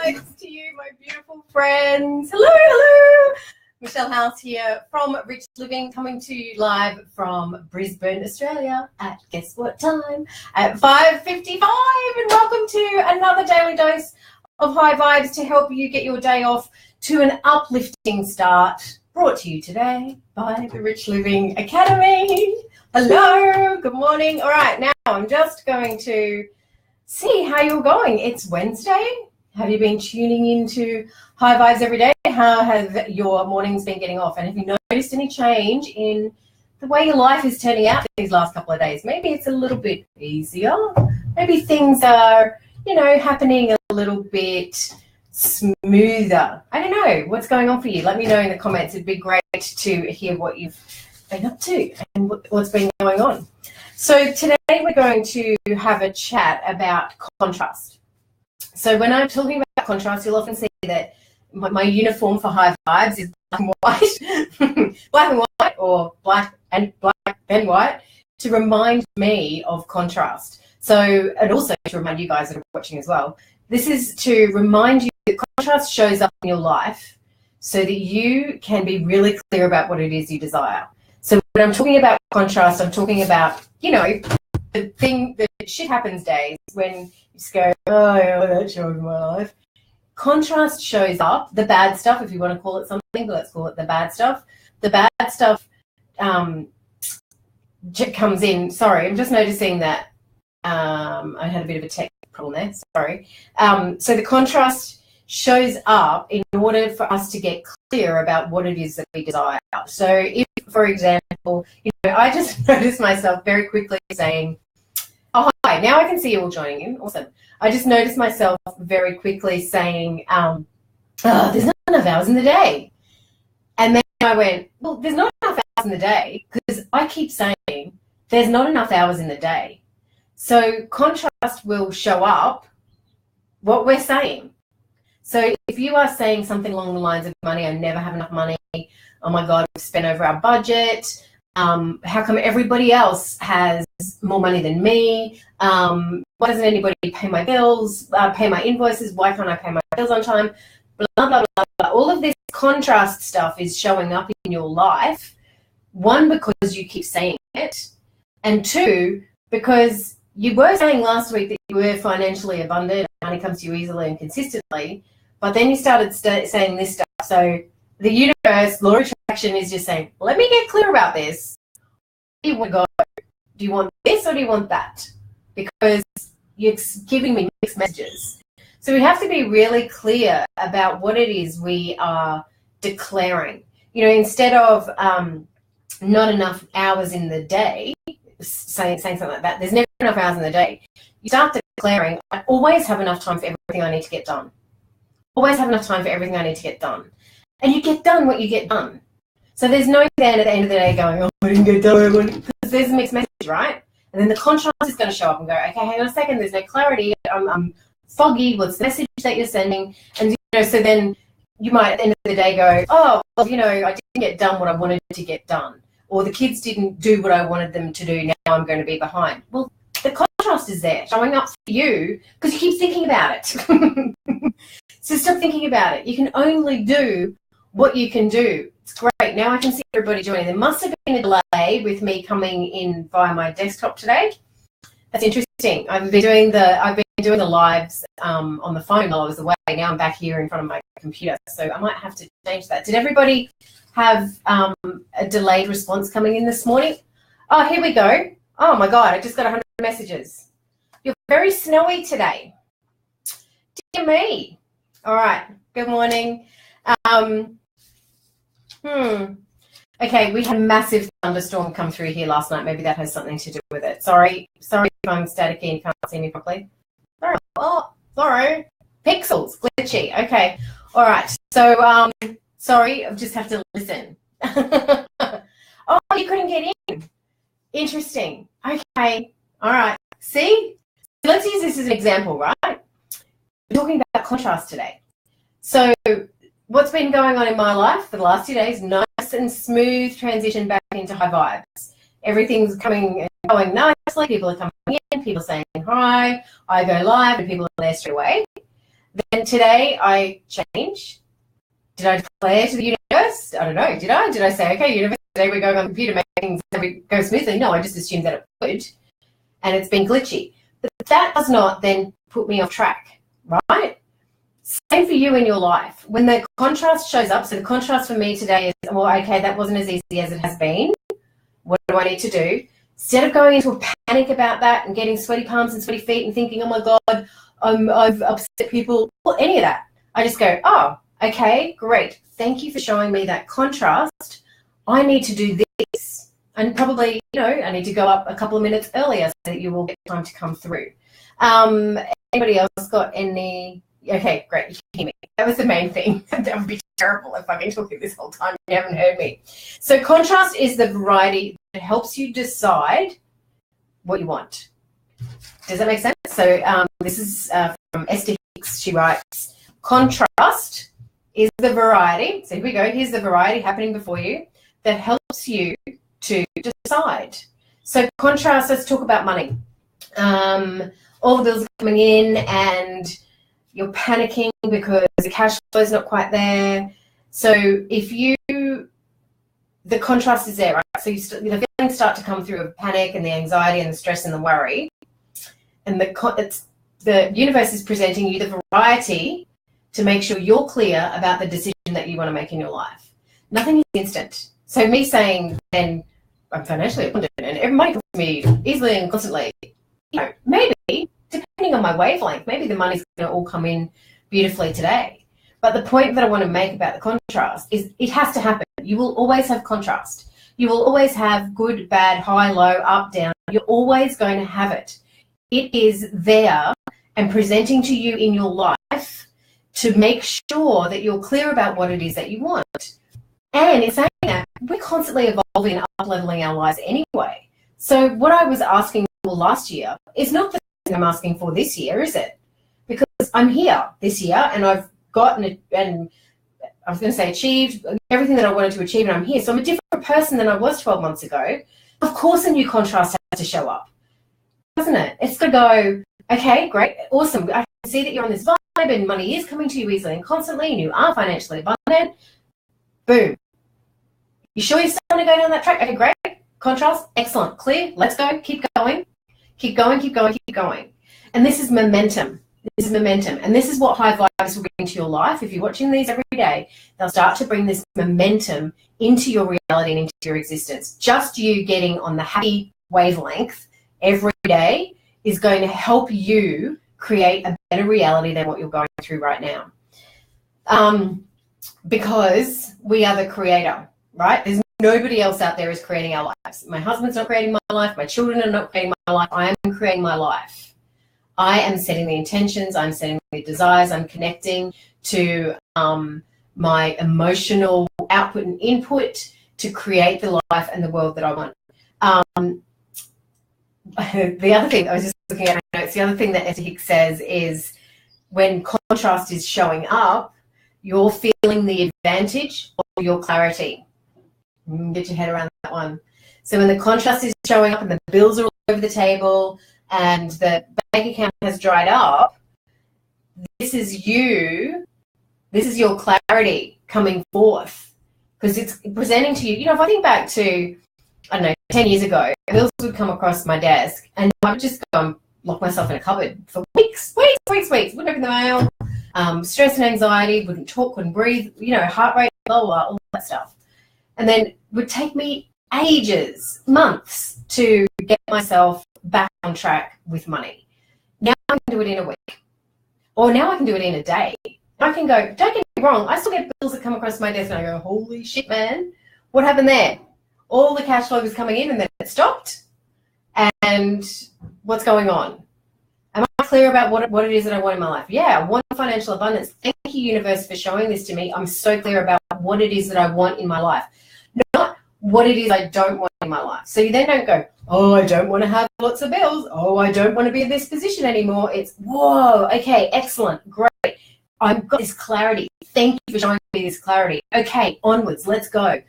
Thanks to you, my beautiful friends. Hello, hello. Michelle House here from Rich Living, coming to you live from Brisbane, Australia at guess what time? At 5:55, and welcome to another daily dose of high vibes to help you get your day off to an uplifting start. Brought to you today by the Rich Living Academy. Hello, good morning. All right, now I'm just going to see how you're going. It's Wednesday. Have you been tuning into high vibes every day? How have your mornings been getting off? And have you noticed any change in the way your life is turning out these last couple of days? Maybe it's a little bit easier. Maybe things are, happening a little bit smoother. I don't know what's going on for you. Let me know in the comments. It'd be great to hear what you've been up to and what's been going on. So today we're going to have a chat about contrast. So when I'm talking about contrast, you'll often see that my uniform for high vibes is black and white, black and white, or black and white, to remind me of contrast. So, and also to remind you guys that are watching as well, this is to remind you that contrast shows up in your life so that you can be really clear about what it is you desire. So when I'm talking about contrast, I'm talking about, the shit happens days when you just go, oh, yeah, that showed my life. Contrast shows up, the bad stuff, if you want to call it something, but let's call it the bad stuff. The bad stuff comes in. Sorry, I'm just noticing that I had a bit of a tech problem there. Sorry. So the contrast shows up in order for us to get clear about what it is that we desire. So if, for example, I just noticed myself very quickly saying, oh, hi, now I can see you all joining in. Awesome. I just noticed myself very quickly saying, there's not enough hours in the day. And then I went, well, there's not enough hours in the day because I keep saying there's not enough hours in the day. So contrast will show up what we're saying. So if you are saying something along the lines of money, I never have enough money, oh my God, we've spent over our budget, how come everybody else has more money than me, why doesn't anybody pay my bills, pay my invoices, why can't I pay my bills on time, blah, blah, blah, blah. All of this contrast stuff is showing up in your life, one, because you keep saying it, and two, because you were saying last week that you were financially abundant, money comes to you easily and consistently, but then you started saying this stuff. So the universe, law of attraction, is just saying, let me get clear about this. Where do you want to go? Do you want this or do you want that? Because you're giving me mixed messages. So we have to be really clear about what it is we are declaring. Instead of not enough hours in the day, saying something like that, there's never enough hours in the day. You start declaring, I always have enough time for everything I need to get done. Always have enough time for everything I need to get done. And you get done what you get done. So there's no then at the end of the day going, oh, I didn't get done, because there's a mixed message, right? And then the contrast is going to show up and go, okay, hang on a second, there's no clarity, I'm foggy, what's the message that you're sending? And, so then you might at the end of the day go, oh, well, I didn't get done what I wanted to get done. Or the kids didn't do what I wanted them to do, now I'm going to be behind. Well, the contrast is there, showing up for you, because you keep thinking about it. So stop thinking about it. You can only do what you can do. It's great. Now I can see everybody joining. There must have been a delay with me coming in via my desktop today. That's interesting. I've been doing the lives on the phone while I was away. Now I'm back here in front of my computer, so I might have to change that. Did everybody have a delayed response coming in this morning? Oh, here we go. Oh my God, I just got 100 messages. You're very snowy today. Dear me. All right, good morning. Okay, we had a massive thunderstorm come through here last night. Maybe that has something to do with it. Sorry if I'm staticky and you can't see me properly. Sorry. Oh, sorry. Pixels, glitchy. Okay, all right. So, sorry, I just have to listen. Oh, you couldn't get in. Interesting. Okay, all right. See? Let's use this as an example, right? We're talking about contrast today. So what's been going on in my life for the last 2 days? Nice and smooth transition back into high vibes. Everything's coming and going nicely. People are coming in. People are saying hi. I go live and people are there straight away. Then today I change. Did I declare to the universe? I don't know. Did I? Did I say, okay, universe, today we're going on the computer, making things go smoothly? No, I just assumed that it would, and it's been glitchy. But that does not then put me off track, right? Same for you in your life. When the contrast shows up, so the contrast for me today is, well, okay, that wasn't as easy as it has been. What do I need to do? Instead of going into a panic about that and getting sweaty palms and sweaty feet and thinking, oh my God, I've upset people, or any of that, I just go, oh, okay, great. Thank you for showing me that contrast. I need to do this. And probably, I need to go up a couple of minutes earlier so that you will get time to come through. Anybody else got any? Okay, great. You can hear me. That was the main thing. That would be terrible if I've been talking this whole time and you haven't heard me. So contrast is the variety that helps you decide what you want. Does that make sense? So this is from Esther Hicks. She writes, contrast is the variety. So here we go. Here's the variety happening before you that helps you to decide. So contrast, let's talk about money. All the bills are coming in and you're panicking because the cash flow is not quite there. So the contrast is there, right? So the feelings start to come through of panic and the anxiety and the stress and the worry. And the universe is presenting you the variety to make sure you're clear about the decision that you want to make in your life. Nothing is instant. So me saying, then I'm financially abundant and money comes to me easily and constantly, maybe, depending on my wavelength, maybe the money's going to all come in beautifully today. But the point that I want to make about the contrast is it has to happen. You will always have contrast. You will always have good, bad, high, low, up, down. You're always going to have it. It is there and presenting to you in your life to make sure that you're clear about what it is that you want. And in saying that, we're constantly evolving and up-leveling our lives anyway. So what I was asking for last year is not the thing I'm asking for this year, is it? Because I'm here this year and I've gotten it, and I was going to say achieved everything that I wanted to achieve, and I'm here. So I'm a different person than I was 12 months ago. Of course a new contrast has to show up, doesn't it? It's going to go, okay, great, awesome. I can see that you're on this vibe and money is coming to you easily and constantly and you are financially abundant. Boom. You sure you're starting to go down that track? Okay, great. Contrast, excellent, clear, let's go, keep going. Keep going, keep going, keep going. And this is momentum. This is momentum. And this is what high vibes will bring to your life. If you're watching these every day, they'll start to bring this momentum into your reality and into your existence. Just you getting on the happy wavelength every day is going to help you create a better reality than what you're going through right now. Because we are the creator, right? There's nobody else out there is creating our lives. My husband's not creating my life. My children are not creating my life. I am creating my life. I am setting the intentions. I'm setting the desires. I'm connecting to my emotional output and input to create the life and the world that I want. The other thing, I was just looking at my notes, the other thing that Esther Hicks says is when contrast is showing up, you're feeling the advantage of your clarity. Get your head around that one. So when the contrast is showing up and the bills are all over the table and the bank account has dried up, this is your clarity coming forth, because it's presenting to you. If I think back to, I don't know, 10 years ago, bills would come across my desk and I would just go and lock myself in a cupboard for weeks, wouldn't open the mail, stress and anxiety, wouldn't talk, couldn't breathe, heart rate, blah, blah, all that stuff. And then it would take me ages, months to get myself back on track with money. Now I can do it in a week. Or now I can do it in a day. I can go, don't get me wrong, I still get bills that come across my desk and I go, holy shit, man, what happened there? All the cash flow was coming in and then it stopped. And what's going on? Am I clear about what it is that I want in my life? Yeah, I want financial abundance. Thank you, universe, for showing this to me. I'm so clear about what it is that I want in my life. Not what it is I don't want in my life. So you then don't go, oh, I don't want to have lots of bills. Oh, I don't want to be in this position anymore. It's, whoa, okay, excellent, great. I've got this clarity. Thank you for showing me this clarity. Okay, onwards, let's go.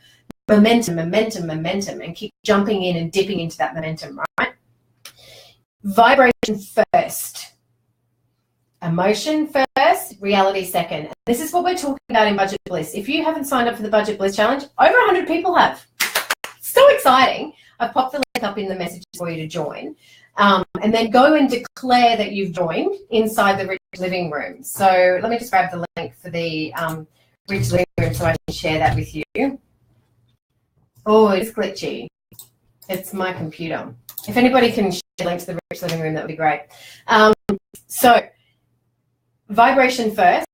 Momentum, momentum, momentum, and keep jumping in and dipping into that momentum, right? Vibration first. Emotion first, reality second. And this is what we're talking about in Budget Bliss. If you haven't signed up for the Budget Bliss Challenge, over 100 people have. So exciting. I've popped the link up in the messages for you to join. And then go and declare that you've joined inside the Rich Living Room. So let me just grab the link for the Rich Living Room so I can share that with you. Oh, it's glitchy. It's my computer. If anybody can share the link to the Rich Living Room, that would be great. So vibration first,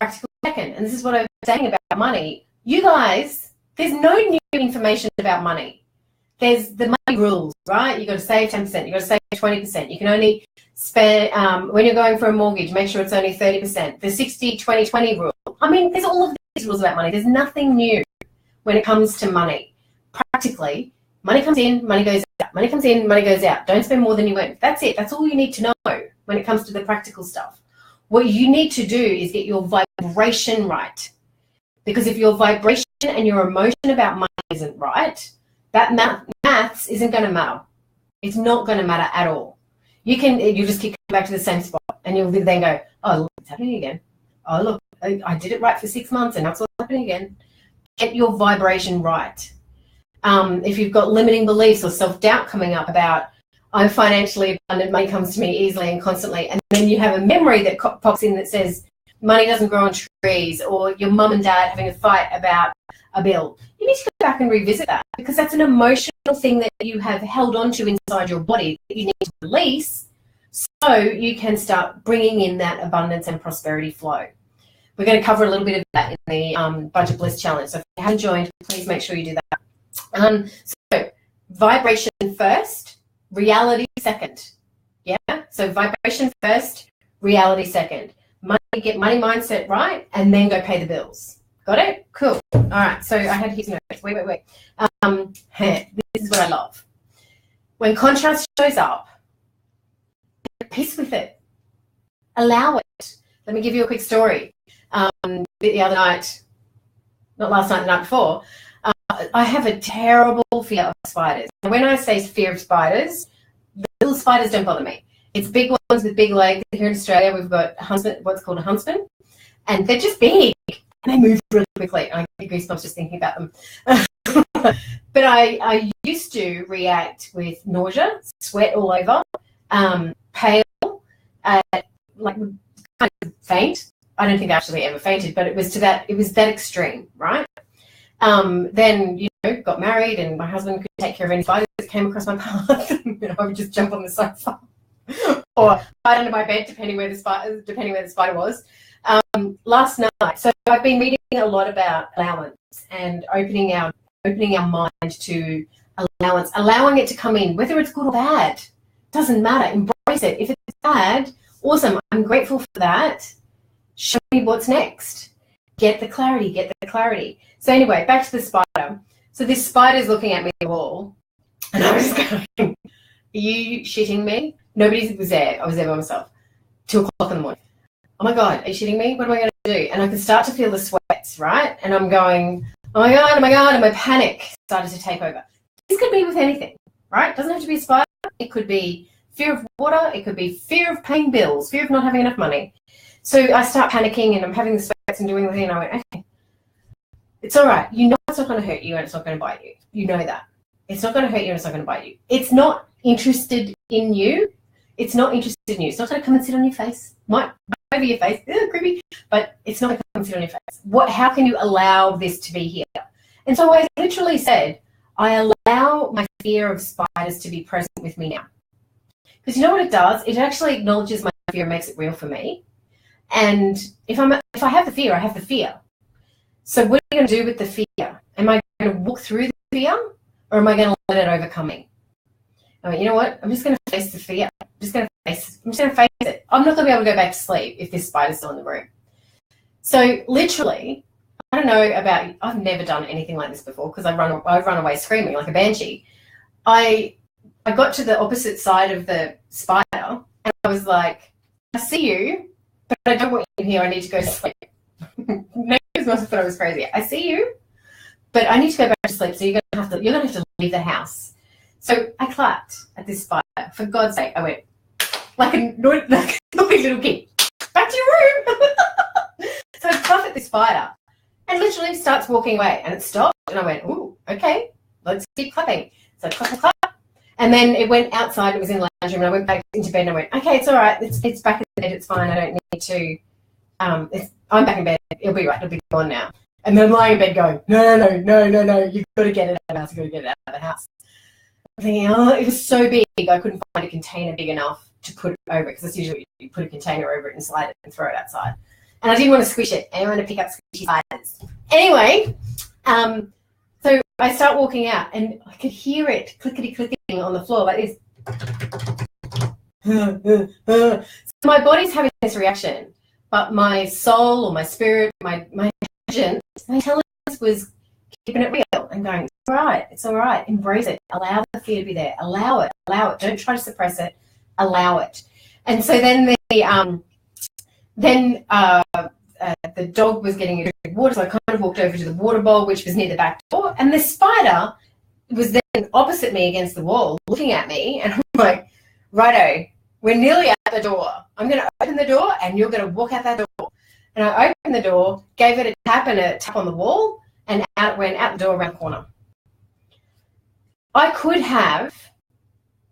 practical second. And this is what I was saying about money. You guys, there's no new information about money. There's the money rules, right? You've got to save 10%. You've got to save 20%. You can only spend, when you're going for a mortgage, make sure it's only 30%. The 60-20-20 rule. I mean, there's all of these rules about money. There's nothing new when it comes to money. Practically, money comes in, money goes out. Money comes in, money goes out. Don't spend more than you earn. That's it. That's all you need to know when it comes to the practical stuff. What you need to do is get your vibration right. Because if your vibration and your emotion about money isn't right, that maths isn't going to matter. It's not going to matter at all. You just keep coming back to the same spot, and you'll then go, oh, look, it's happening again. Oh, look, I did it right for 6 months, and that's what's happening again. Get your vibration right. If you've got limiting beliefs or self-doubt coming up about, I'm financially abundant, money comes to me easily and constantly, and then you have a memory that pops in that says money doesn't grow on trees, or your mum and dad having a fight about a bill, you need to go back and revisit that, because that's an emotional thing that you have held on to inside your body that you need to release so you can start bringing in that abundance and prosperity flow. We're going to cover a little bit of that in the Budget Bliss Challenge. So if you haven't joined, please make sure you do that. So vibration first, reality second. Yeah. So vibration first, reality second. Get money mindset right, and then go pay the bills. Got it? Cool. All right. So I had his notes. Wait. This is what I love. When contrast shows up, be at peace with it. Allow it. Let me give you a quick story. The other night, not last night, the night before, I have a terrible fear of spiders. And when I say fear of spiders, the little spiders don't bother me. It's big ones with big legs. Here in Australia, we've got what's called a huntsman, and they're just big, and they move really quickly. I get goosebumps just thinking about them. But I used to react with nausea, sweat all over, pale, like kind of faint. I don't think I actually ever fainted, but it was that extreme, right? Then, got married, and my husband could take care of any spiders that came across my path. I would just jump on the sofa or hide under my bed, depending where the spider was. Last night, so I've been reading a lot about allowance and opening our mind to allowance, allowing it to come in, whether it's good or bad, doesn't matter. Embrace it. If it's bad, awesome. I'm grateful for that. Show me what's next. Get the clarity. So anyway, back to the spider. So this spider's looking at me on the wall, and I was going, are you shitting me? Nobody was there. I was there by myself. 2 o'clock in the morning. Oh my God, are you shitting me? What am I going to do? And I could start to feel the sweats, right? And I'm going, oh my God, and my panic started to take over. This could be with anything, right? It doesn't have to be a spider. It could be fear of water. It could be fear of paying bills, fear of not having enough money. So I start panicking, and I'm having the sweats and doing the thing, and I went, okay, it's all right. You know it's not going to hurt you, and it's not going to bite you. You know that. It's not going to hurt you, and it's not going to bite you. It's not interested in you. It's not interested in you. It's not going to come and sit on your face. Might over your face. Creepy. But it's not going to come and sit on your face. How can you allow this to be here? And so I literally said, I allow my fear of spiders to be present with me now. Because you know what it does? It actually acknowledges my fear and makes it real for me. And if I have the fear, I have the fear. So what are you going to do with the fear? Am I going to walk through the fear, or am I going to let it overcome me? I mean, you know what? I'm just going to face the fear. I'm just going to face it. I'm not going to be able to go back to sleep if this spider's still in the room. So literally, I don't know about you. I've never done anything like this before because I run away screaming like a banshee. I got to the opposite side of the spider, and I was like, I see you, but I don't want you in here. I need to go to sleep. Neighbors must have thought I was crazy. I see you, but I need to go back to sleep. So you're gonna have to leave the house. So I clapped at this spider. For God's sake, I went like a naughty little kid. back to your room. So I puff at this spider and literally starts walking away, and it stopped, and I went, ooh, okay, let's keep clapping. So I clap, clap, clap. And then it went outside, it was in the lounge room, and I went back into bed and I went, okay, it's all right, it's back in bed, it's fine, I don't need to, I'm back in bed, it'll be right, it'll be gone now. And then lying in bed going, no, you've got to get it out of the house, you've got to get it out of the house. I'm thinking, oh, it was so big, I couldn't find a container big enough to put it over, because that's usually you put a container over it and slide it and throw it outside. And I didn't want to squish it, I wanted to pick up squishy spiders. Anyway, so I start walking out, and I could hear it clickety-clicking on the floor like this. So my body's having this reaction, but my soul or my spirit, my intelligence was keeping it real and going, it's all right, embrace it, allow the fear to be there, allow it, don't try to suppress it, allow it. And so then the dog was getting a drink of water, so I kind of walked over to the water bowl, which was near the back door, and the spider was then opposite me against the wall, looking at me, and I'm like, righto, we're nearly at the door. I'm going to open the door, and you're going to walk out that door. And I opened the door, gave it a tap and a tap on the wall, and out went out the door around the corner. I could have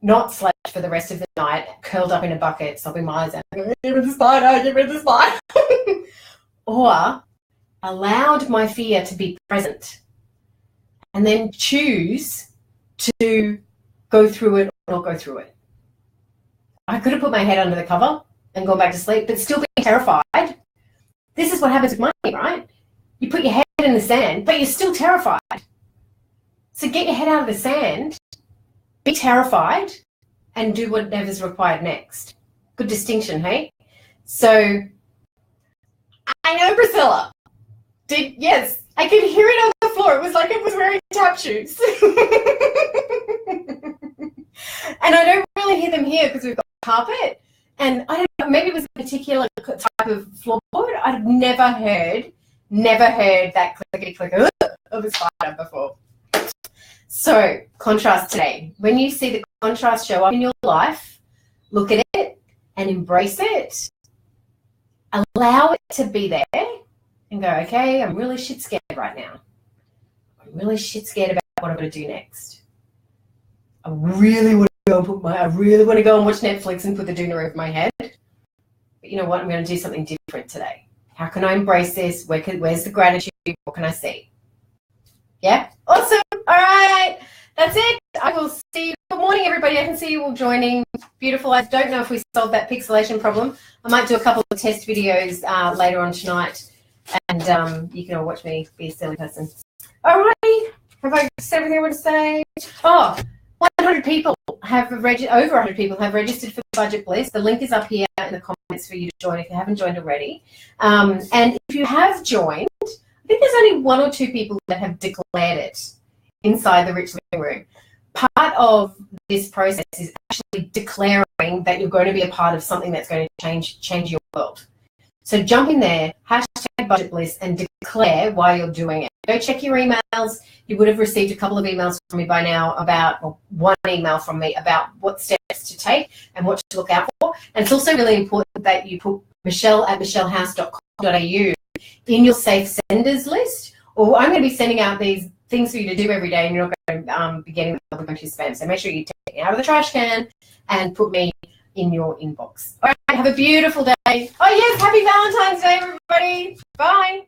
not slept for the rest of the night, curled up in a bucket, sobbing my eyes out, get rid of the spider, get rid of the spider. Or allowed my fear to be present and then choose to go through it or not go through it. I could have put my head under the cover and gone back to sleep, but still being terrified. This is what happens with money, right? You put your head in the sand, but you're still terrified. So get your head out of the sand, be terrified, and do whatever's required next. Good distinction, hey? So I know Priscilla did, yes, I could hear it on the floor. It was like it was wearing tap shoes. And I don't really hear them here because we've got carpet. And I don't know, maybe it was a particular type of floorboard. I've never heard that clickety-click of a spider before. So, contrast today. When you see the contrast show up in your life, look at it and embrace it. Allow it to be there and go, okay, I'm really shit scared right now. I'm really shit scared about what I'm going to do next. I really want to go and watch Netflix and put the doona over my head. But you know what? I'm going to do something different today. How can I embrace this? Where's the gratitude? What can I see? Yeah? Awesome. All right. That's it. I will see you. Good morning, everybody. I can see you all joining. Beautiful. I don't know if we solved that pixelation problem. I might do a couple of test videos later on tonight, and you can all watch me be a silly person. All righty. Have I said everything I want to say? Oh, 100 people have over 100 people have registered for Budget Bliss. The link is up here in the comments for you to join if you haven't joined already. And if you have joined, I think there's only 1 or 2 people that have declared it inside the Rich Living Room. Part of this process is actually declaring that you're going to be a part of something that's going to change your world. So jump in there, hashtag Budget Bliss, and declare why you're doing it. Go check your emails. You would have received a couple of emails from me by now or 1 email from me about what steps to take and what to look out for. And it's also really important that you put michelle@michellehouse.com.au in your safe senders list, or I'm going to be sending out these things for you to do every day, and you're not going to be getting them going to your spam. So make sure you take it out of the trash can and put me in your inbox. All right, have a beautiful day. Oh, yes, happy Valentine's Day, everybody. Bye.